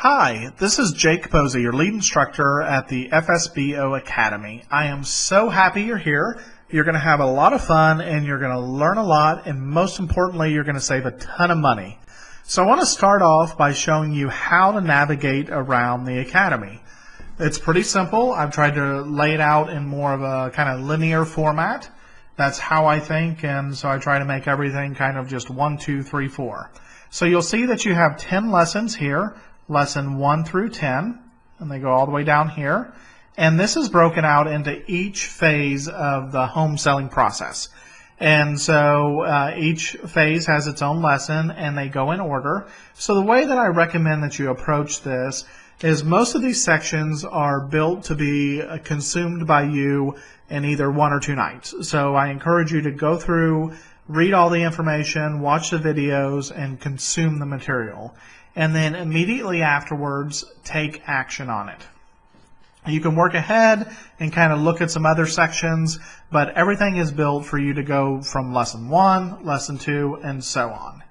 Hi, this is Jake Posey, your lead instructor at the FSBO Academy. I am so happy you're here. You're going to have a lot of fun and you're going to learn a lot, and most importantly, you're going to save a ton of money. So I want to start off by showing you how to navigate around the Academy. It's pretty simple. I've tried to lay it out in more of a kind of linear format. That's how I think, and so I try to make everything kind of just 1, 2, 3, 4. So you'll see that you have 10 lessons here. Lesson 1 through 10, and they go all the way down here. And this is broken out into each phase of the home selling process. And so each phase has its own lesson, and they go in order. So the way that I recommend that you approach this is most of these sections are built to be consumed by you in either 1 or 2 nights. So I encourage you to go through, read all the information, watch the videos, and consume the material. And then immediately afterwards, take action on it. You can work ahead and kind of look at some other sections, but everything is built for you to go from lesson 1, lesson 2, and so on.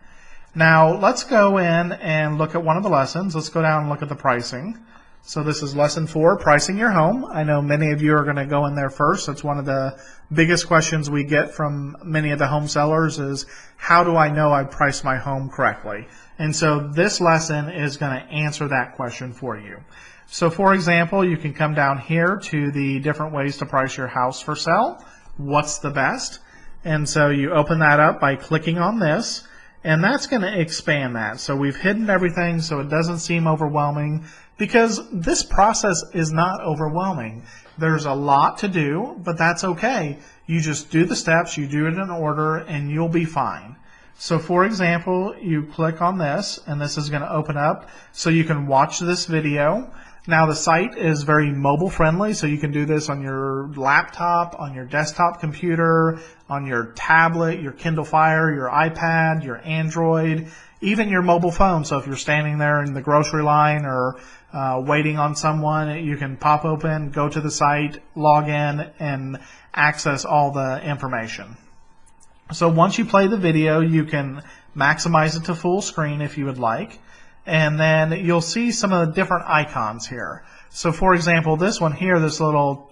Now, let's go in and look at one of the lessons. Let's go down and look at the pricing. So this is lesson 4, pricing your home. I know many of you are going to go in there first. That's one of the biggest questions we get from many of the home sellers is, how do I know I priced my home correctly? And so this lesson is going to answer that question for you. So for example, you can come down here to the different ways to price your house for sale. What's the best? And so you open that up by clicking on this, and that's going to expand that. So we've hidden everything so it doesn't seem overwhelming, because this process is not overwhelming. There's a lot to do, but that's okay. You just do the steps, you do it in order, and you'll be fine. So for example, you click on this, and this is going to open up so you can watch this video. Now the site is very mobile friendly, so you can do this on your laptop, on your desktop computer, on your tablet, your Kindle Fire, your iPad, your Android, even your mobile phone. So if you're standing there in the grocery line or waiting on someone, you can pop open, go to the site, log in, and access all the information. So once you play the video, you can maximize it to full screen if you would like. And then you'll see some of the different icons here. So for example, this one here, this little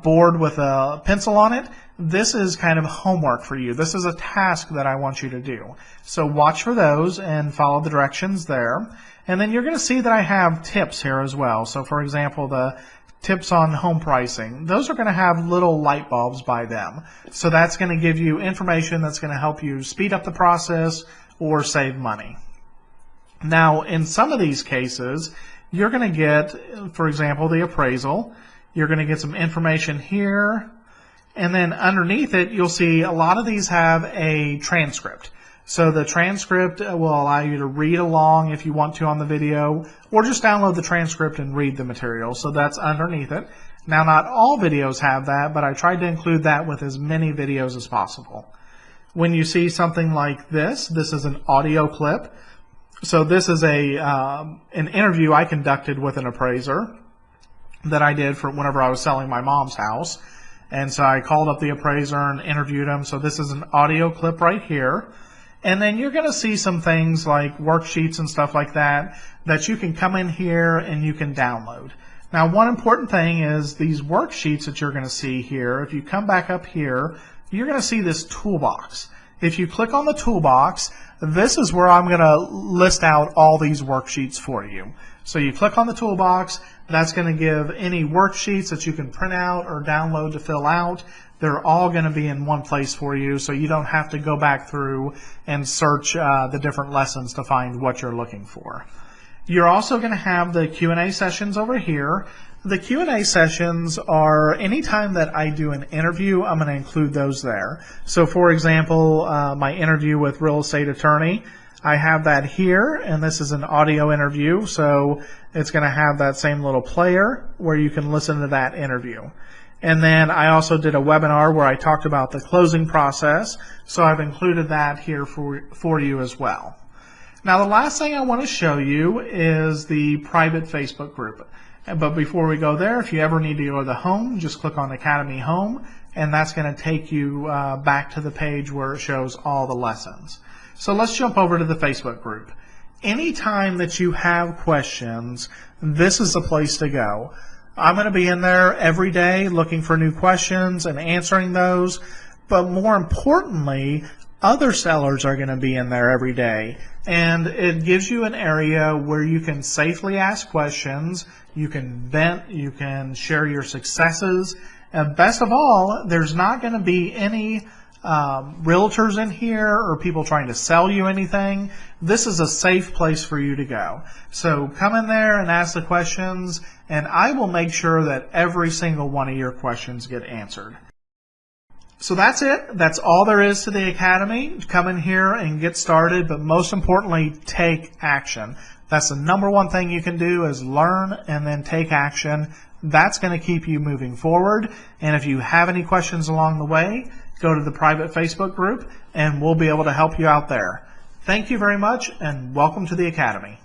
board with a pencil on it, this is kind of homework for you. This is a task that I want you to do. So watch for those and follow the directions there. And then you're going to see that I have tips here as well. So for example, the tips on home pricing, those are going to have little light bulbs by them. So that's going to give you information that's going to help you speed up the process or save money. Now, in some of these cases, you're going to get, for example, the appraisal. You're going to get some information here, and then underneath it, you'll see a lot of these have a transcript. So the transcript will allow you to read along if you want to on the video, or just download the transcript and read the material. So that's underneath it. Now, not all videos have that, but I tried to include that with as many videos as possible. When you see something like this is an audio clip. So this is an interview I conducted with an appraiser that I did for whenever I was selling my mom's house. And so I called up the appraiser and interviewed him. So this is an audio clip right here. And then you're going to see some things like worksheets and stuff like that that you can come in here and you can download. Now, one important thing is these worksheets that you're going to see here. If you come back up here, you're going to see this toolbox. If you click on the toolbox, this is where I'm going to list out all these worksheets for you. So you click on the toolbox, that's going to give any worksheets that you can print out or download to fill out. They're all going to be in one place for you, so you don't have to go back through and search the different lessons to find what you're looking for. You're also going to have the Q&A sessions over here. The Q&A sessions are anytime that I do an interview, I'm going to include those there. So for example, my interview with real estate attorney, I have that here, and this is an audio interview, so it's going to have that same little player where you can listen to that interview. And then I also did a webinar where I talked about the closing process, so I've included that here for you as well. Now the last thing I want to show you is the private Facebook group. But before we go there, if you ever need to go to the home, just click on Academy Home, and that's going to take you back to the page where it shows all the lessons. So let's jump over to the Facebook group. anytime that you have questions, this is the place to go. I'm going to be in there every day looking for new questions and answering those. But more importantly, other sellers are going to be in there every day. And it gives you an area where you can safely ask questions, you can vent, you can share your successes. And best of all, there's not going to be any realtors in here or people trying to sell you anything. This is a safe place for you to go. So come in there and ask the questions, and I will make sure that every single one of your questions get answered. So that's it. That's all there is to the Academy. Come in here and get started, but most importantly, take action. That's the number one thing you can do, is learn and then take action. That's going to keep you moving forward. And if you have any questions along the way, go to the private Facebook group and we'll be able to help you out there. Thank you very much and welcome to the Academy.